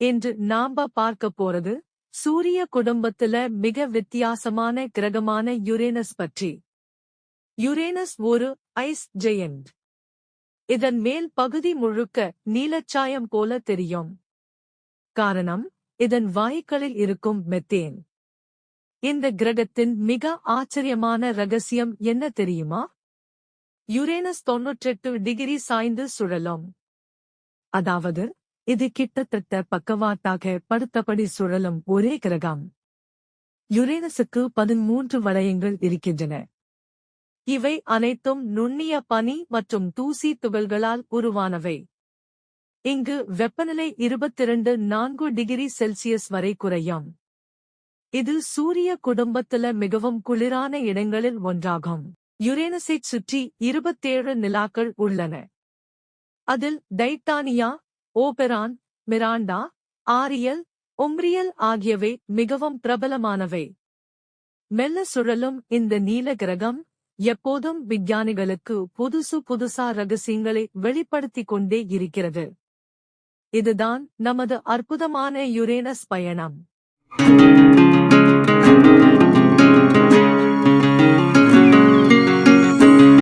இன்று நாம பார்க்க போறது சூரிய குடும்பத்துல மிக வித்தியாசமான கிரகமான யுரேனஸ் பற்றி. யுரேனஸ் ஒரு ஐஸ் ஜெயண்ட். இதன் மேல் பகுதி முழுக்க நீலச்சாயம் போல தெரியும். காரணம், இதன் வாயுக்களில் இருக்கும் மெத்தேன். இந்த கிரகத்தின் மிக ஆச்சரியமான ரகசியம் என்ன தெரியுமா? யுரேனஸ் 98 டிகிரி சாய்ந்து சுழலும். அதாவது, இது கிட்டத்தட்ட பக்கவாட்டாக படுத்தபடி சுழலும் ஒரே கிரகம். யுரேனஸுக்கு 13 வளையங்கள் இருக்கின்றன. இவை அனைத்தும் நுண்ணிய பனி மற்றும் தூசி துகள்களால் உருவானவை. இங்கு வெப்பநிலை 22.4 டிகிரி செல்சியஸ் வரை குறையும். இது சூரிய குடும்பத்தில மிகவும் குளிரான இடங்களில் ஒன்றாகும். யுரேனஸைச் சுற்றி 27 நிலாக்கள் உள்ளன. அதில் டைட்டானியா, ஓபெரான், மிராண்டா, ஆரியல், உம்ரியல் ஆகியவை மிகவும் பிரபலமானவை. மெல்ல சுழலும் இந்த நீல கிரகம் எப்போதும் விஞ்ஞானிகளுக்கு புதுசா ரகசியங்களை வெளிப்படுத்திக் கொண்டே இருக்கிறது. இதுதான் நமது அற்புதமான யுரேனஸ் பயணம்.